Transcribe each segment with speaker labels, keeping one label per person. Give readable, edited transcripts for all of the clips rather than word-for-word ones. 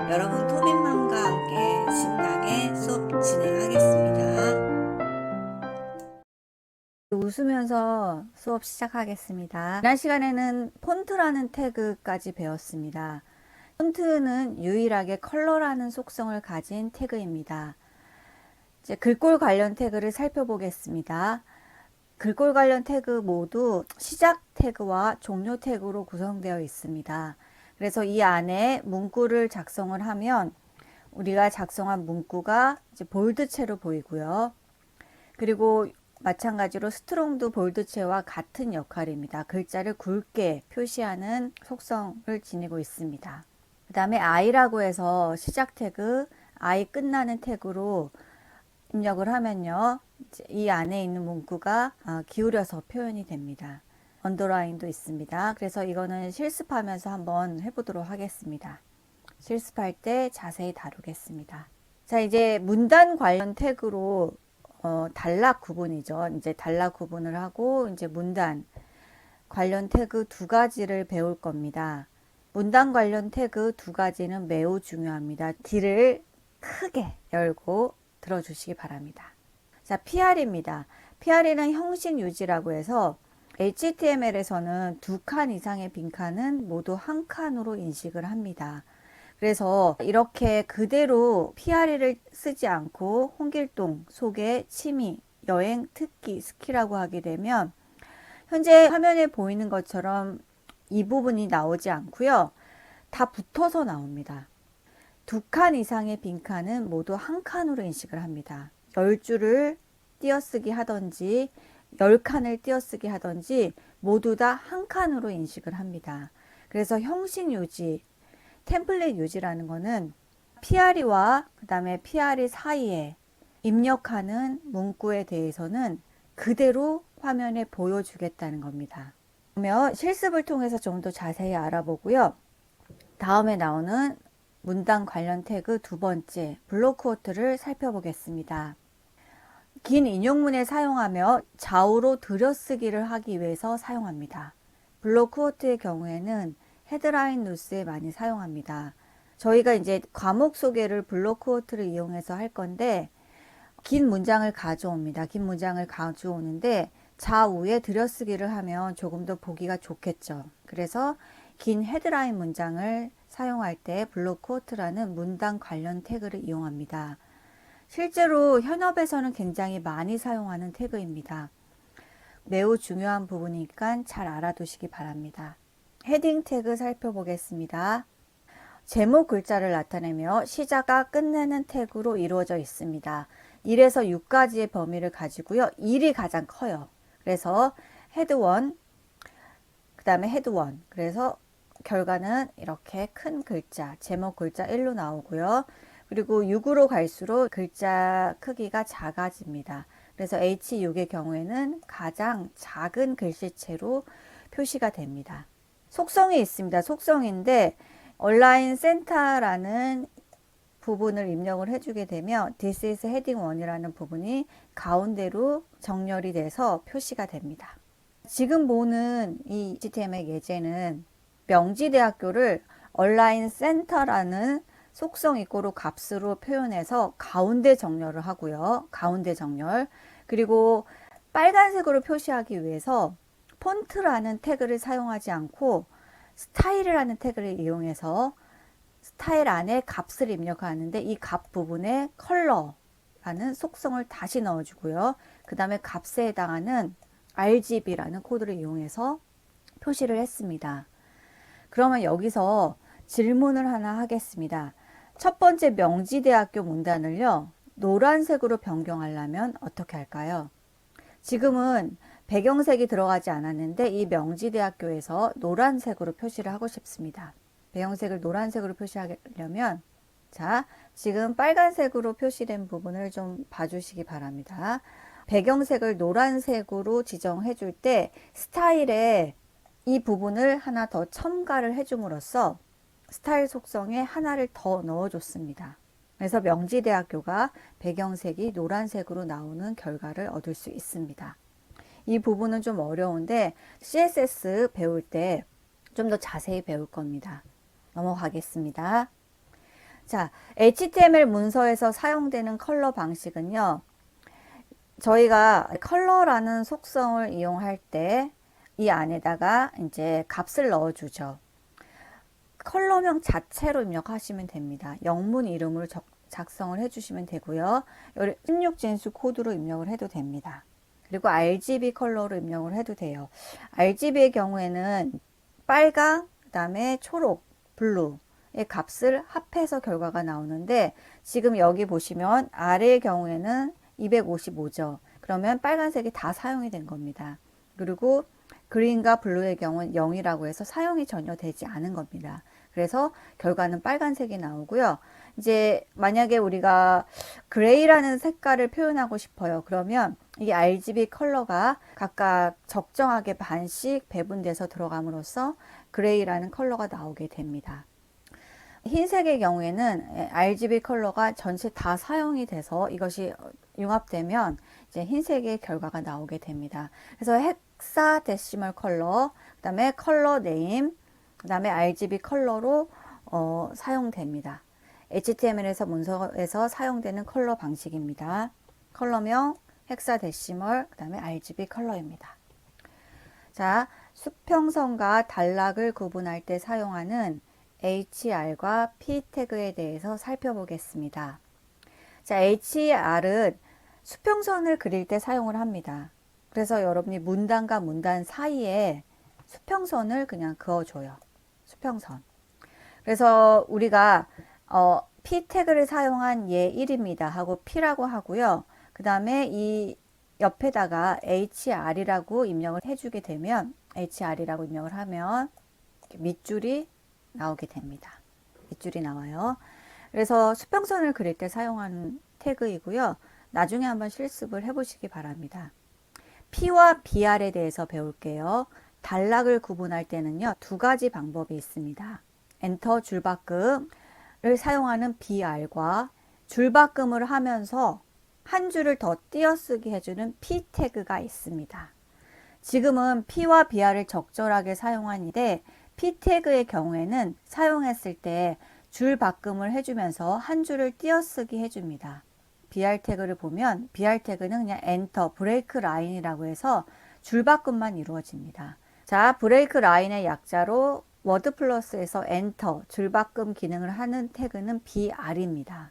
Speaker 1: 여러분 토빈맘과 함께 신나게 수업 진행하겠습니다.
Speaker 2: 웃으면서 수업 시작하겠습니다. 지난 시간에는 폰트라는 태그까지 배웠습니다. 폰트는 유일하게 컬러라는 속성을 가진 태그입니다. 이제 글꼴 관련 태그를 살펴보겠습니다. 글꼴 관련 태그 모두 시작 태그와 종료 태그로 구성되어 있습니다. 그래서 이 안에 문구를 작성을 하면 우리가 작성한 문구가 이제 볼드체로 보이고요. 그리고 마찬가지로 스트롱도 볼드체와 같은 역할입니다. 글자를 굵게 표시하는 속성을 지니고 있습니다. 그 다음에 I라고 해서 시작 태그, I 끝나는 태그로 입력을 하면요. 이 안에 있는 문구가 기울여서 표현이 됩니다. 언더라인도 있습니다. 그래서 이거는 실습하면서 한번 해보도록 하겠습니다. 실습할 때 자세히 다루겠습니다. 자, 이제 문단 관련 태그로 단락 구분이죠. 이제 단락 구분을 하고 이제 문단 관련 태그 두 가지를 배울 겁니다. 문단 관련 태그 두 가지는 매우 중요합니다. 귀를 크게 열고 들어주시기 바랍니다. 자, PR입니다. PR은 형식 유지라고 해서 HTML에서는 두 칸 이상의 빈칸은 모두 한 칸으로 인식을 합니다. 그래서 이렇게 그대로 PR를 쓰지 않고 홍길동, 소개, 취미, 여행, 특기, 스키라고 하게 되면 현재 화면에 보이는 것처럼 이 부분이 나오지 않고요. 다 붙어서 나옵니다. 두 칸 이상의 빈칸은 모두 한 칸으로 인식을 합니다. 10줄을 띄어쓰기 하던지 10칸을 띄어쓰기 하던지 모두 다 한 칸으로 인식을 합니다. 그래서 형식 유지, 템플릿 유지라는 거는 PR이와 그 다음에 PR이 사이에 입력하는 문구에 대해서는 그대로 화면에 보여주겠다는 겁니다. 그러면 실습을 통해서 좀 더 자세히 알아보고요. 다음에 나오는 문단 관련 태그 두 번째 블록코트를 살펴보겠습니다. 긴 인용문에 사용하며 좌우로 들여쓰기를 하기 위해서 사용합니다. 블록코트의 경우에는 헤드라인 뉴스에 많이 사용합니다. 저희가 이제 과목 소개를 블록코트를 이용해서 할 건데 긴 문장을 가져옵니다. 긴 문장을 가져오는데 좌우에 들여쓰기를 하면 조금 더 보기가 좋겠죠. 그래서 긴 헤드라인 문장을 사용할 때 블록코트라는 문단 관련 태그를 이용합니다. 실제로 현업에서는 굉장히 많이 사용하는 태그입니다. 매우 중요한 부분이니까 잘 알아두시기 바랍니다. 헤딩 태그 살펴보겠습니다. 제목 글자를 나타내며 시작과 끝내는 태그로 이루어져 있습니다. 1에서 6까지의 범위를 가지고요. 1이 가장 커요. 그래서 헤드 1, 그 다음에 헤드 1. 그래서 결과는 이렇게 큰 글자, 제목 글자 1로 나오고요. 그리고 6으로 갈수록 글자 크기가 작아집니다. 그래서 H6의 경우에는 가장 작은 글씨체로 표시가 됩니다. 속성이 있습니다. 속성인데 온라인 센터라는 부분을 입력을 해주게 되면 This is heading 1이라는 부분이 가운데로 정렬이 돼서 표시가 됩니다. 지금 보는 이 HTML 예제는 명지대학교를 온라인 센터라는 속성 이꼬르 값으로 표현해서 가운데 정렬을 하고요. 가운데 정렬. 그리고 빨간색으로 표시하기 위해서 폰트라는 태그를 사용하지 않고 스타일이라는 태그를 이용해서 스타일 안에 값을 입력하는데 이 값 부분에 컬러라는 속성을 다시 넣어주고요. 그 다음에 값에 해당하는 RGB라는 코드를 이용해서 표시를 했습니다. 그러면 여기서 질문을 하나 하겠습니다. 첫 번째 명지대학교 문단을요. 노란색으로 변경하려면 어떻게 할까요? 지금은 배경색이 들어가지 않았는데 이 명지대학교에서 노란색으로 표시를 하고 싶습니다. 배경색을 노란색으로 표시하려면 자, 지금 빨간색으로 표시된 부분을 좀 봐주시기 바랍니다. 배경색을 노란색으로 지정해 줄 때 스타일에 이 부분을 하나 더 첨가를 해줌으로써 스타일 속성에 하나를 더 넣어줬습니다. 그래서 명지대학교가 배경색이 노란색으로 나오는 결과를 얻을 수 있습니다. 이 부분은 좀 어려운데 CSS 배울 때 좀 더 자세히 배울 겁니다. 넘어가겠습니다. 자, HTML 문서에서 사용되는 컬러 방식은요. 저희가 컬러라는 속성을 이용할 때 이 안에다가 이제 값을 넣어주죠. 컬러명 자체로 입력하시면 됩니다. 영문 이름으로 작성을 해주시면 되고요. 16진수 코드로 입력을 해도 됩니다. 그리고 RGB 컬러로 입력을 해도 돼요. RGB의 경우에는 빨강, 그 다음에 초록, 블루의 값을 합해서 결과가 나오는데 지금 여기 보시면 R의 경우에는 255죠. 그러면 빨간색이 다 사용이 된 겁니다. 그리고 그린과 블루의 경우는 0이라고 해서 사용이 전혀 되지 않은 겁니다. 그래서 결과는 빨간색이 나오고요. 이제 만약에 우리가 그레이라는 색깔을 표현하고 싶어요. 그러면 이 RGB 컬러가 각각 적정하게 반씩 배분돼서 들어감으로써 그레이라는 컬러가 나오게 됩니다. 흰색의 경우에는 RGB 컬러가 전체 다 사용이 돼서 이것이 융합되면 이제 흰색의 결과가 나오게 됩니다. 그래서 헥사데시멀 컬러, 그 다음에 컬러 네임, 그 다음에 RGB 컬러로 사용됩니다. HTML에서 문서에서 사용되는 컬러 방식입니다. 컬러명, 헥사데시멀, 그 다음에 RGB 컬러입니다. 자, 수평선과 단락을 구분할 때 사용하는 HR과 P 태그에 대해서 살펴보겠습니다. 자, HR은 수평선을 그릴 때 사용을 합니다. 그래서 여러분이 문단과 문단 사이에 수평선을 그냥 그어줘요. 수평선. 그래서 우리가 P 태그를 사용한 예 1입니다 하고 P라고 하고요. 그 다음에 이 옆에다가 HR이라고 입력을 해주게 되면 HR이라고 입력을 하면 밑줄이 나오게 됩니다. 밑줄이 나와요. 그래서 수평선을 그릴 때 사용하는 태그이고요. 나중에 한번 실습을 해보시기 바랍니다. P와 BR에 대해서 배울게요. 단락을 구분할 때는요. 두 가지 방법이 있습니다. 엔터 줄바꿈을 사용하는 BR과 줄바꿈을 하면서 한 줄을 더 띄어쓰기 해주는 P 태그가 있습니다. 지금은 P와 BR을 적절하게 사용하는데 P 태그의 경우에는 사용했을 때 줄 바꿈을 해주면서 한 줄을 띄어쓰기 해줍니다. BR 태그를 보면 BR 태그는 그냥 엔터, 브레이크 라인이라고 해서 줄 바꿈만 이루어집니다. 자, 브레이크 라인의 약자로 워드 플러스에서 엔터, 줄 바꿈 기능을 하는 태그는 BR입니다.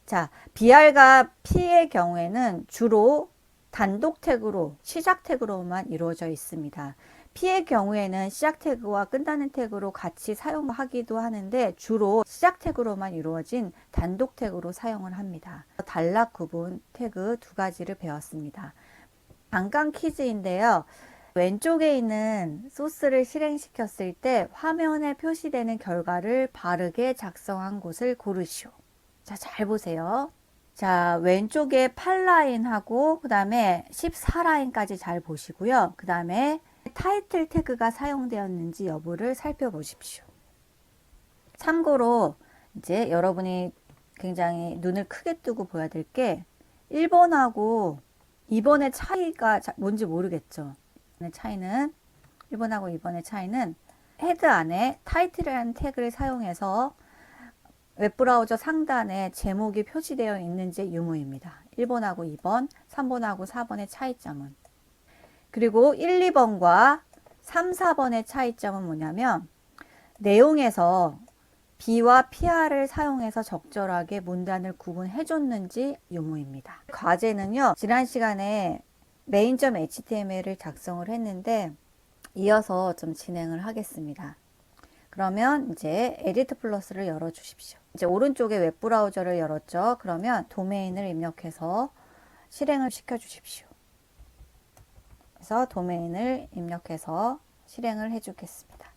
Speaker 2: 자, BR과 P의 경우에는 주로 단독 태그로, 시작 태그로만 이루어져 있습니다. P의 경우에는 시작 태그와 끝나는 태그로 같이 사용하기도 하는데 주로 시작 태그로만 이루어진 단독 태그로 사용을 합니다. 단락 구분 태그 두 가지를 배웠습니다. 잠깐 퀴즈인데요. 왼쪽에 있는 소스를 실행시켰을 때 화면에 표시되는 결과를 바르게 작성한 곳을 고르시오. 자, 잘 보세요. 자, 왼쪽에 8라인하고 그 다음에 14라인까지 잘 보시고요. 그 다음에 타이틀 태그가 사용되었는지 여부를 살펴보십시오. 참고로 이제 여러분이 굉장히 눈을 크게 뜨고 보여야 될 게 1번하고 2번의 차이가 뭔지 모르겠죠. 차이는 1번하고 2번의 차이는 헤드 안에 타이틀이라는 태그를 사용해서 웹브라우저 상단에 제목이 표시되어 있는지 유무입니다. 1번하고 2번, 3번하고 4번의 차이점은. 그리고 1, 2번과 3, 4번의 차이점은 뭐냐면 내용에서 B와 PR을 사용해서 적절하게 문단을 구분해 줬는지 유무입니다. 과제는요. 지난 시간에 main.html을 작성을 했는데 이어서 좀 진행을 하겠습니다. 그러면 이제 에디트 플러스를 열어 주십시오. 이제 오른쪽에 웹브라우저를 열었죠. 그러면 도메인을 입력해서 실행을 시켜 주십시오. 그래서 도메인을 입력해서 실행을 해 주겠습니다.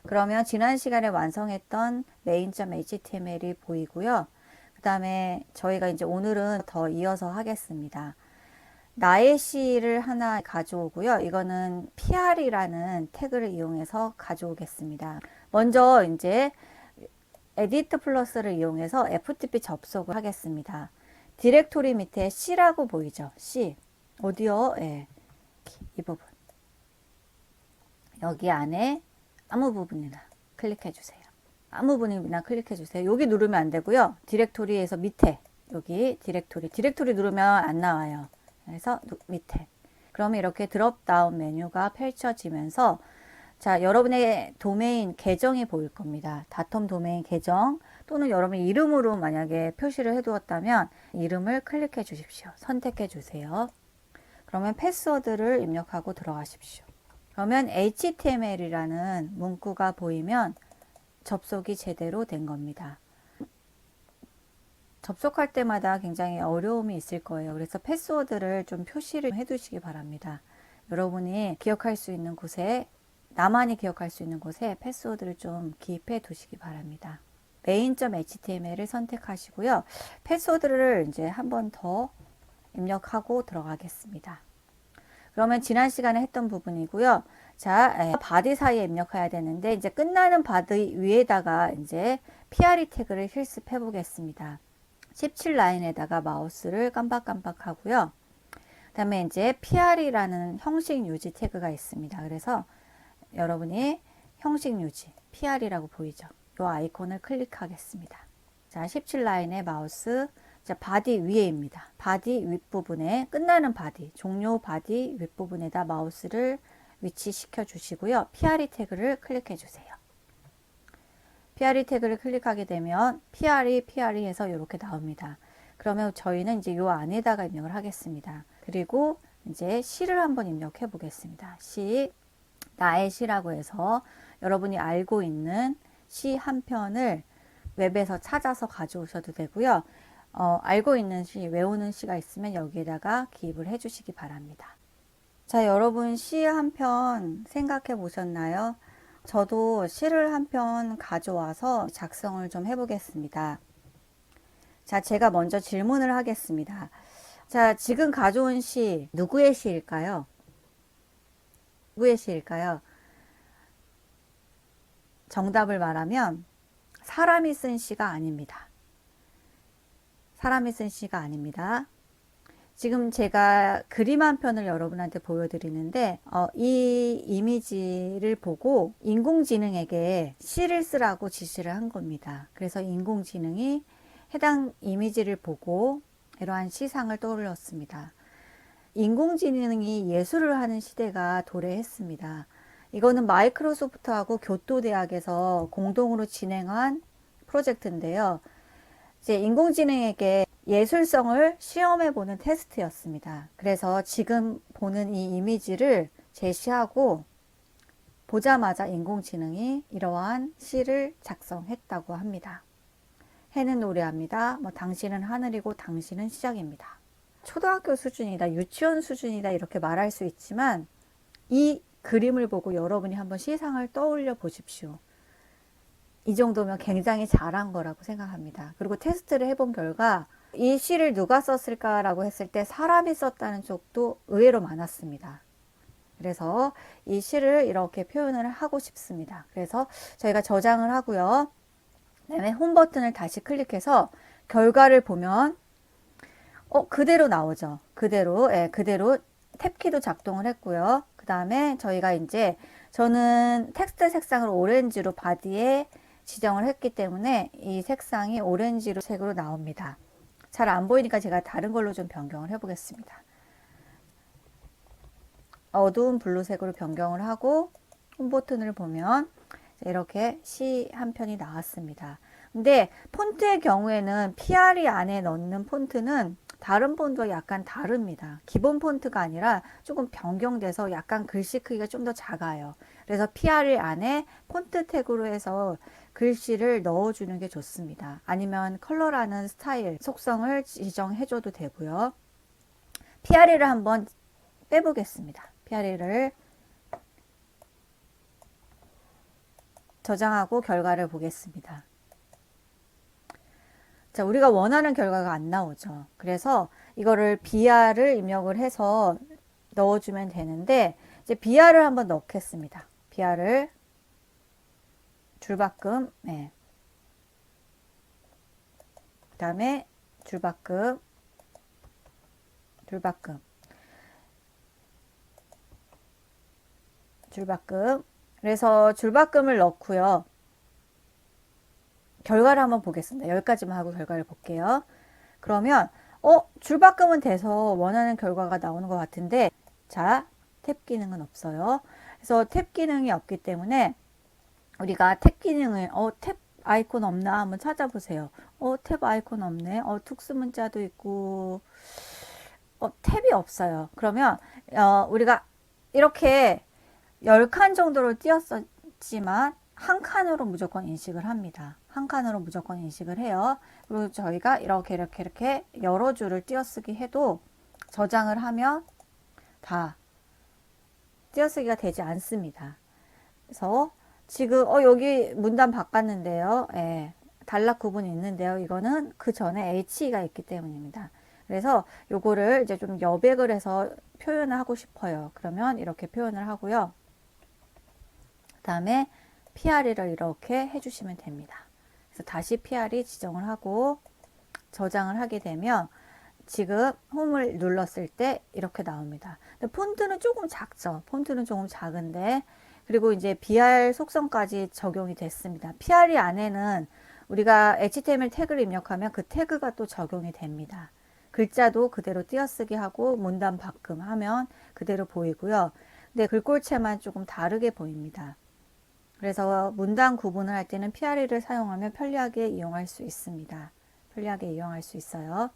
Speaker 2: 그러면 지난 시간에 완성했던 main.html이 보이고요. 그 다음에 저희가 이제 오늘은 더 이어서 하겠습니다. 나의 시를 하나 가져오고요. 이거는 PR이라는 태그를 이용해서 가져오겠습니다. 먼저 이제 에디트 플러스를 이용해서 FTP 접속을 하겠습니다. 디렉토리 밑에 C라고 보이죠? C. 어디요? 예. 이 부분. 여기 안에 아무 부분이나 클릭해 주세요. 아무 분이나 클릭해 주세요. 여기 누르면 안 되고요. 디렉토리에서 밑에 여기 디렉토리 누르면 안 나와요. 그래서 밑에 그러면 이렇게 드롭다운 메뉴가 펼쳐지면서 자, 여러분의 도메인 계정이 보일 겁니다. 닷컴 도메인 계정 또는 여러분 이름으로 만약에 표시를 해 두었다면 이름을 클릭해 주십시오. 선택해 주세요. 그러면 패스워드를 입력하고 들어가십시오. 그러면 HTML이라는 문구가 보이면 접속이 제대로 된 겁니다. 접속할 때마다 굉장히 어려움이 있을 거예요. 그래서 패스워드를 좀 표시를 해 두시기 바랍니다. 여러분이 기억할 수 있는 곳에 나만이 기억할 수 있는 곳에 패스워드를 좀 기입해 두시기 바랍니다. main.html을 선택하시고요. 패스워드를 이제 한 번 더 입력하고 들어가겠습니다. 그러면 지난 시간에 했던 부분이고요. 자, 바디 사이에 입력해야 되는데 이제 끝나는 바디 위에다가 이제 PRE 태그를 실습해 보겠습니다. 17 라인에다가 마우스를 깜빡깜빡 하고요. 그 다음에 이제 PR이라는 형식 유지 태그가 있습니다. 그래서 여러분이 형식 유지, PR이라고 보이죠? 이 아이콘을 클릭하겠습니다. 자, 17 라인의 마우스, 자, 바디 위에입니다. 바디 윗부분에, 끝나는 바디, 종료 바디 윗부분에다 마우스를 위치시켜 주시고요. PRE 태그를 클릭해 주세요. PRE 태그를 클릭하게 되면 PRE 해서 이렇게 나옵니다. 그러면 저희는 이제 요 안에다가 입력을 하겠습니다. 그리고 이제 시를 한번 입력해 보겠습니다. 시, 나의 시라고 해서 여러분이 알고 있는 시 한 편을 웹에서 찾아서 가져오셔도 되고요. 알고 있는 시, 외우는 시가 있으면 여기에다가 기입을 해 주시기 바랍니다. 자, 여러분 시 한 편 생각해 보셨나요? 저도 시를 한 편 가져와서 작성을 좀 해보겠습니다. 자, 제가 먼저 질문을 하겠습니다. 자, 지금 가져온 시 누구의 시일까요? 누구의 시일까요? 정답을 말하면 사람이 쓴 시가 아닙니다. 사람이 쓴 시가 아닙니다. 지금 제가 그림 한 편을 여러분한테 보여드리는데 이 이미지를 보고 인공지능에게 시를 쓰라고 지시를 한 겁니다. 그래서 인공지능이 해당 이미지를 보고 이러한 시상을 떠올렸습니다. 인공지능이 예술을 하는 시대가 도래했습니다. 이거는 마이크로소프트하고 교토대학에서 공동으로 진행한 프로젝트인데요. 이제 인공지능에게 예술성을 시험해보는 테스트였습니다. 그래서 지금 보는 이 이미지를 제시하고 보자마자 인공지능이 이러한 시를 작성했다고 합니다. 해는 노래합니다. 뭐 당신은 하늘이고 당신은 시작입니다. 초등학교 수준이다, 유치원 수준이다 이렇게 말할 수 있지만 이 그림을 보고 여러분이 한번 시상을 떠올려 보십시오. 이 정도면 굉장히 잘한 거라고 생각합니다. 그리고 테스트를 해본 결과 이 시를 누가 썼을까라고 했을 때 사람이 썼다는 쪽도 의외로 많았습니다. 그래서 이 시를 이렇게 표현을 하고 싶습니다. 그래서 저희가 저장을 하고요. 그다음에 홈 버튼을 다시 클릭해서 결과를 보면 그대로 나오죠. 그대로 탭키도 작동을 했고요. 그 다음에 저희가 이제 저는 텍스트 색상을 오렌지로 바디에 지정을 했기 때문에 이 색상이 오렌지로 색으로 나옵니다. 잘 안 보이니까 제가 다른 걸로 좀 변경을 해 보겠습니다. 어두운 블루색으로 변경을 하고 홈 버튼을 보면 이렇게 시 한 편이 나왔습니다. 근데 폰트의 경우에는 PRE 안에 넣는 폰트는 다른 폰트와 약간 다릅니다. 기본 폰트가 아니라 조금 변경돼서 약간 글씨 크기가 좀 더 작아요. 그래서 PRE 안에 폰트 태그로 해서 글씨를 넣어주는 게 좋습니다. 아니면 컬러라는 스타일, 속성을 지정해줘도 되고요. PRE를 한번 빼보겠습니다. PRE를 저장하고 결과를 보겠습니다. 자, 우리가 원하는 결과가 안 나오죠. 그래서 이거를 BR을 입력을 해서 넣어주면 되는데 이제 BR을 한번 넣겠습니다. BR을 줄바꿈, 그 다음에 줄바꿈, 그래서 줄바꿈을 넣고요. 결과를 한번 보겠습니다. 여기까지만 하고 결과를 볼게요. 그러면 줄바꿈은 돼서 원하는 결과가 나오는 것 같은데, 자, 탭 기능은 없어요. 그래서 탭 기능이 없기 때문에 우리가 탭 기능을 탭 아이콘 없나 한번 찾아보세요. 탭 아이콘 없네. 특수 문자도 있고 탭이 없어요. 그러면 우리가 이렇게 10칸 정도를 띄었었지만 한 칸으로 무조건 인식을 합니다. 한 칸으로 무조건 인식을 해요. 그리고 저희가 이렇게 여러 줄을 띄어쓰기 해도 저장을 하면 다 띄어쓰기가 되지 않습니다. 그래서 지금 여기 문단 바꿨는데요. 예, 단락 구분이 있는데요. 이거는 그 전에 H가 있기 때문입니다. 그래서 요거를 이제 좀 여백을 해서 표현을 하고 싶어요. 그러면 이렇게 표현을 하고요. 그 다음에 PR를 이렇게 해주시면 됩니다. 그래서 다시 PR이 지정을 하고 저장을 하게 되면 지금 홈을 눌렀을 때 이렇게 나옵니다. 근데 폰트는 조금 작죠. 폰트는 조금 작은데, 그리고 이제 BR 속성까지 적용이 됐습니다. PR이 안에는 우리가 HTML 태그를 입력하면 그 태그가 또 적용이 됩니다. 글자도 그대로 띄어쓰기 하고 문단 바꿈하면 그대로 보이고요. 근데 글꼴체만 조금 다르게 보입니다. 그래서 문단 구분을 할 때는 PR를 사용하면 편리하게 이용할 수 있습니다. 편리하게 이용할 수 있어요.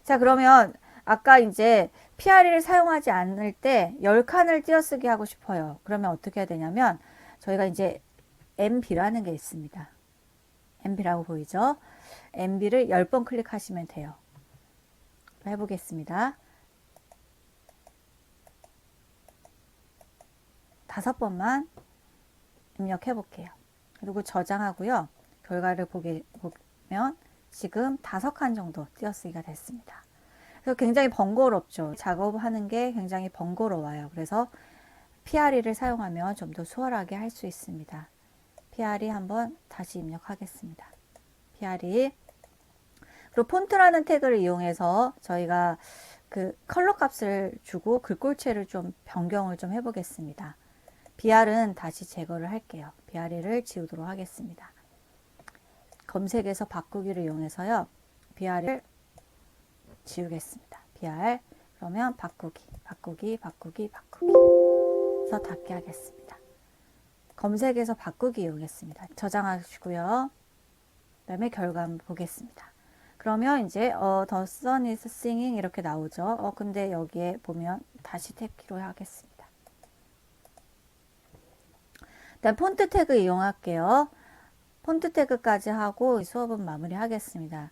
Speaker 2: 자, 그러면 아까 이제 PR을 사용하지 않을 때 10칸을 띄어쓰기 하고 싶어요. 그러면 어떻게 해야 되냐면 저희가 이제 MB라는 게 있습니다. MB라고 보이죠? MB를 10번 클릭하시면 돼요. 해보겠습니다. 5번만 입력해 볼게요. 그리고 저장하고요. 결과를 보면 지금 5칸 정도 띄어쓰기가 됐습니다. 그래서 굉장히 번거롭죠. 작업하는 게 굉장히 번거로워요. 그래서 PR를 사용하면 좀 더 수월하게 할 수 있습니다. PR이 한번 다시 입력하겠습니다. PR이. 그리고 폰트라는 태그를 이용해서 저희가 그 컬러 값을 주고 글꼴체를 좀 변경을 좀 해보겠습니다. BR은 다시 제거를 할게요. BR을 지우도록 하겠습니다. 검색에서 바꾸기를 이용해서요. BR을 지우겠습니다. BR. 그러면 바꾸기 해서 닫게 하겠습니다. 검색에서 바꾸기 이용했습니다. 저장하시고요. 그 다음에 결과 한번 보겠습니다. 그러면 이제 The sun is singing 이렇게 나오죠. 근데 여기에 보면 다시 탭키로 하겠습니다. 일단 폰트 태그 이용할게요. 폰트 태그까지 하고 수업은 마무리 하겠습니다.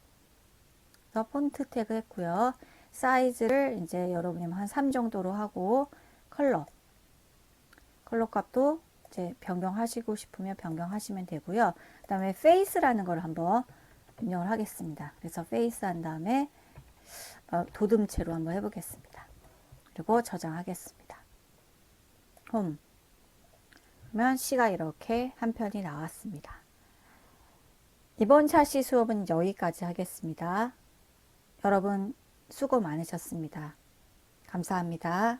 Speaker 2: 그래서 폰트 태그 했고요. 사이즈를 이제 여러분이 한 3 정도로 하고 컬러 값도 이제 변경하시고 싶으면 변경하시면 되고요. 그 다음에 페이스라는 걸 한번 입력을 하겠습니다. 그래서 페이스 한 다음에 도듬체로 한번 해보겠습니다. 그리고 저장하겠습니다. 홈. 그러면 C가 이렇게 한 편이 나왔습니다. 이번 차시 수업은 여기까지 하겠습니다. 여러분 수고 많으셨습니다. 감사합니다.